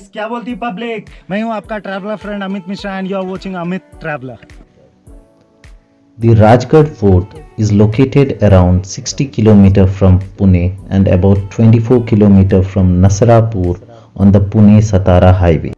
Guys, क्या बोलती public. मैं हूं आपका traveller friend Amit Mishra and you are watching Amit traveller. The Rajgarh Fort is located around 60 km from Pune and about 24 km from Nasarapur on the Pune-Satara highway.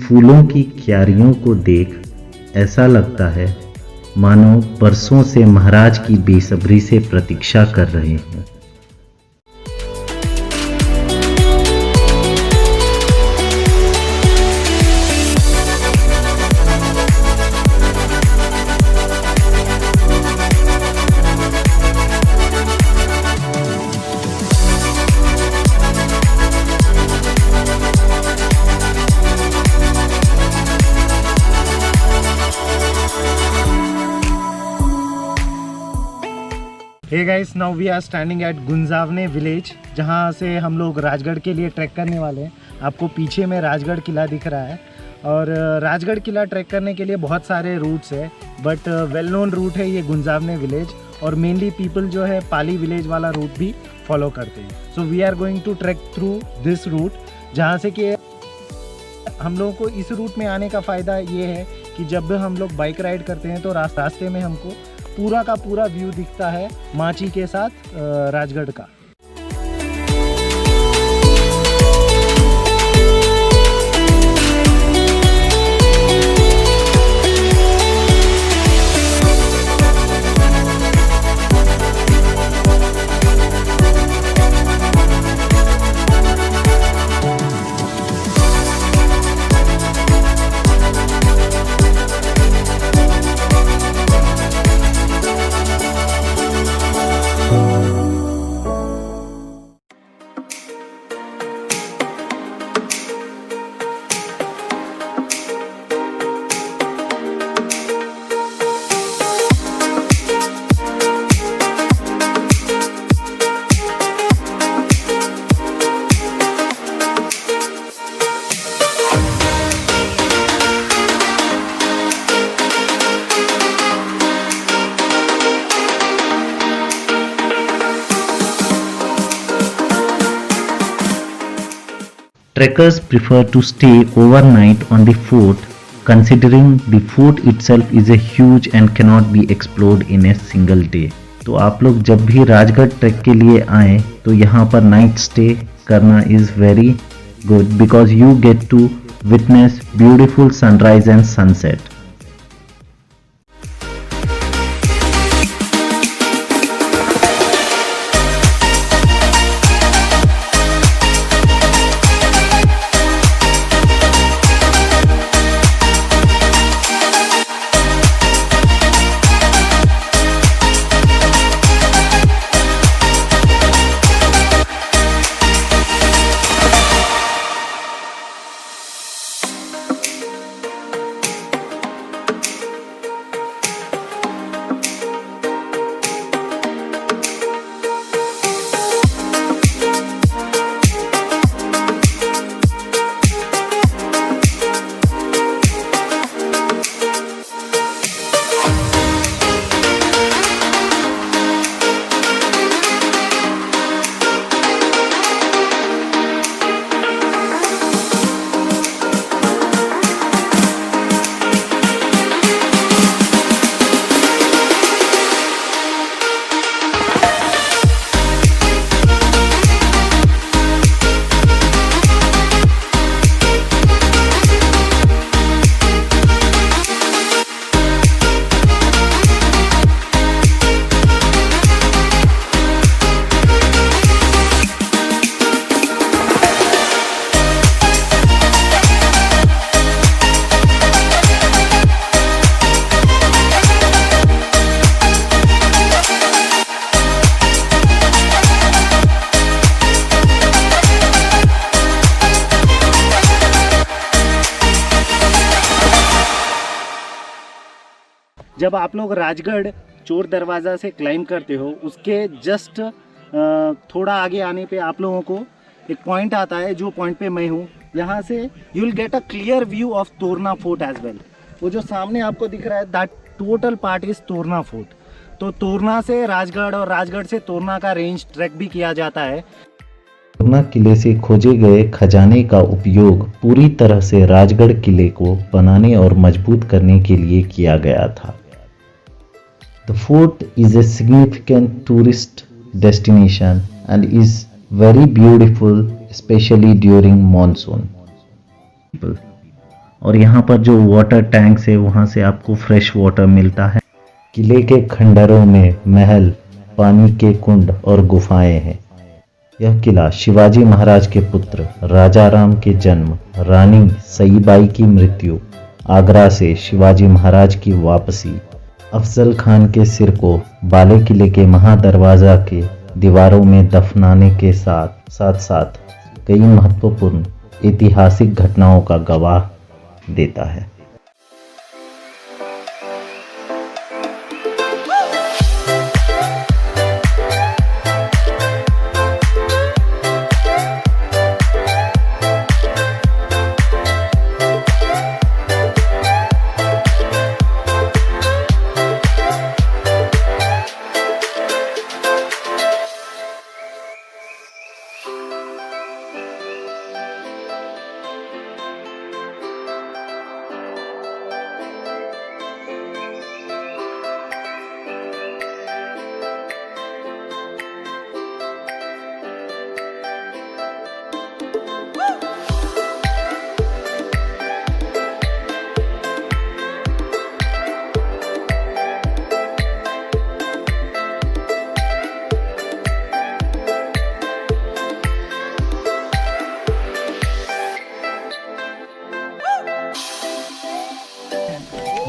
फूलों की क्यारियों को देख ऐसा लगता है मानो बरसों से महाराज की बेसब्री से प्रतीक्षा कर रहे हैं। Hey guys, now we are standing at Gunjawane village, जहाँ से हम लोग राजगढ़ के लिए ट्रैक करने वाले हैं। आपको पीछे में राजगढ़ किला दिख रहा है और राजगढ़ किला ट्रैक करने के लिए बहुत सारे रूट्स है, बट वेल नोन रूट है ये गुंजावने विलेज और मेनली पीपल जो है पाली विलेज वाला रूट भी फॉलो करते हैं। So we are going to trek through this route, जहाँ से कि हम लोगों को इस रूट में आने का फ़ायदा ये है कि जब भी हम लोग बाइक राइड करते हैं तो रास्ते में हमको पूरा का पूरा व्यू दिखता है माची के साथ राजगढ़ का। Trekkers prefer to stay overnight on the fort, considering the fort itself is a huge and cannot be explored in a single day. तो आप लोग जब भी राजगढ़ ट्रैक के लिए आएँ तो यहाँ पर नाइट स्टे करना is very good because you get to witness beautiful sunrise and sunset. जब आप लोग राजगढ़ चोर दरवाज़ा से क्लाइम करते हो, उसके जस्ट थोड़ा आगे आने पे आप लोगों को एक पॉइंट आता है, जो पॉइंट पे मैं हूँ। यहाँ से you will get a clear view of Torna fort as well. वो जो सामने आपको दिख रहा है, that total part is Torna fort. तो तोरना से राजगढ़ और राजगढ़ से तोरना का रेंज ट्रैक भी किया जाता है। तोरना किले से खोजे गए खजाने का उपयोग पूरी तरह से राजगढ़ किले को बनाने और मजबूत करने के लिए किया गया था। The fort is a significant tourist destination and is very beautiful, especially during monsoon. और यहाँ पर जो वाटर टैंक्स है, वहाँ से आपको फ्रेश वाटर मिलता है। किले के खंडरों में महल, पानी के कुंड और गुफाएं हैं। यह किला शिवाजी महाराज के पुत्र राजाराम के जन्म, रानी सईबाई की मृत्यु, आगरा से शिवाजी महाराज की वापसी, अफजल खान के सिर को बाले किले के महादरवाजा के दीवारों में दफनाने के साथ साथ कई महत्वपूर्ण ऐतिहासिक घटनाओं का गवाह देता है।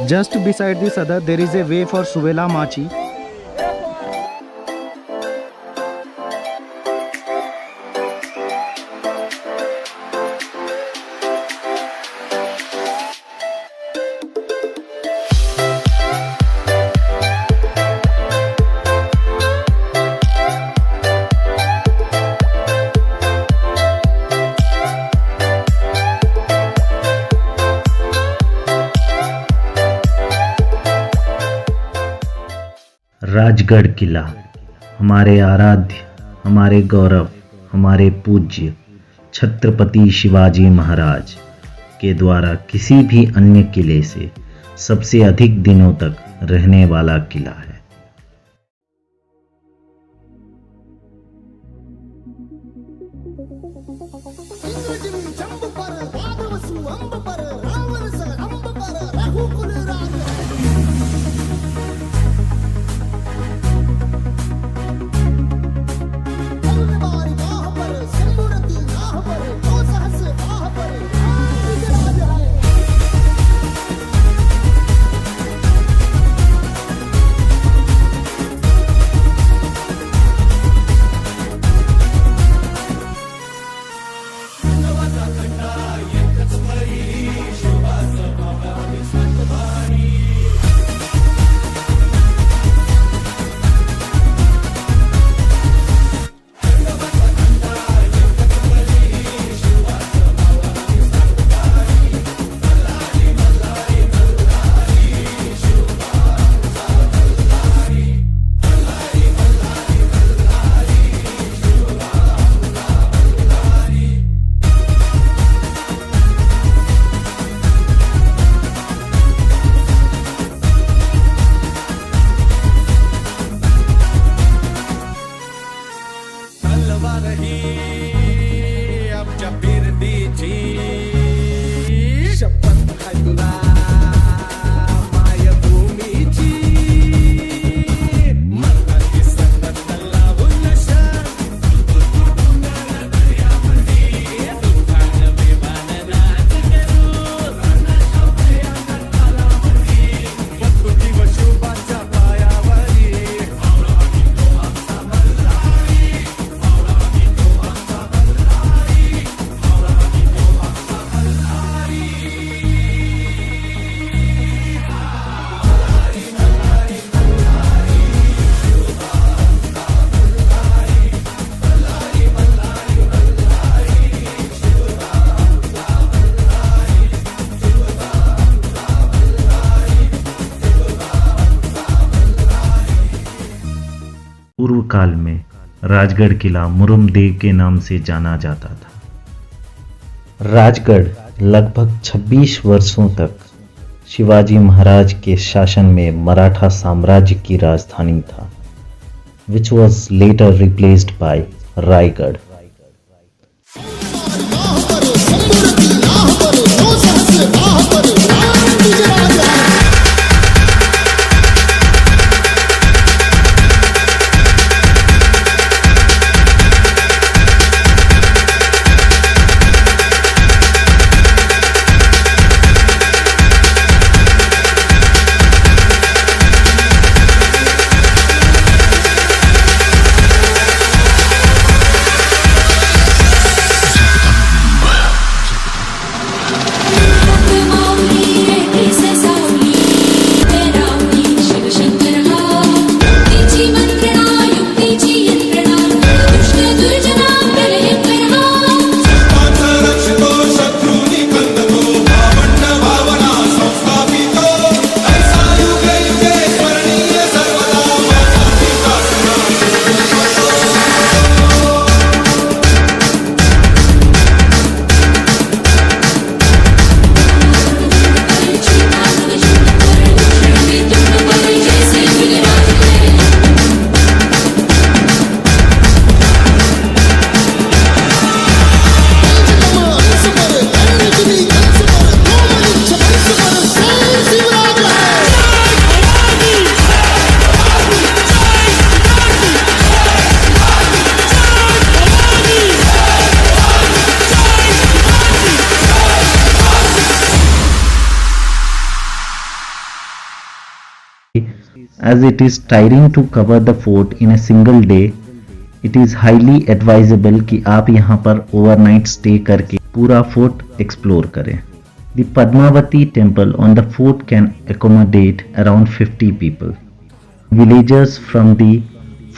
Just beside this other, there is a way for Suvela Machi. Rajgarh किला हमारे आराध्य, हमारे गौरव, हमारे पूज्य छत्रपति शिवाजी महाराज के द्वारा किसी भी अन्य किले से सबसे अधिक दिनों तक रहने वाला किला है। काल में राजगढ़ किला मुरुमदेव के नाम से जाना जाता था। राजगढ़ लगभग 26 वर्षों तक शिवाजी महाराज के शासन में मराठा साम्राज्य की राजधानी था, which was later replaced by Raigarh. As it is tiring to cover the fort in a single day, it is highly advisable कि आप यहाँ पर overnight stay करके पूरा fort explore करें। The Padmavati temple on the fort can accommodate around 50 people. Villagers from the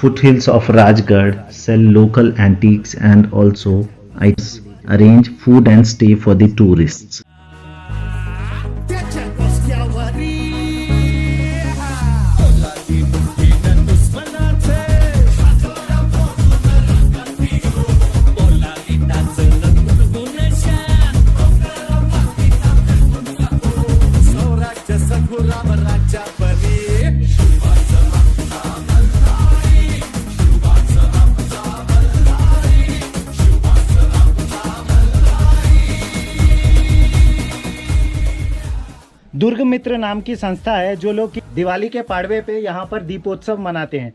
foothills of Rajgarh sell local antiques and also items, arrange food and stay for the tourists. दुर्ग मित्र नाम की संस्था है जो लोग दिवाली के पाड़वे पे यहाँ पर दीपोत्सव मनाते हैं।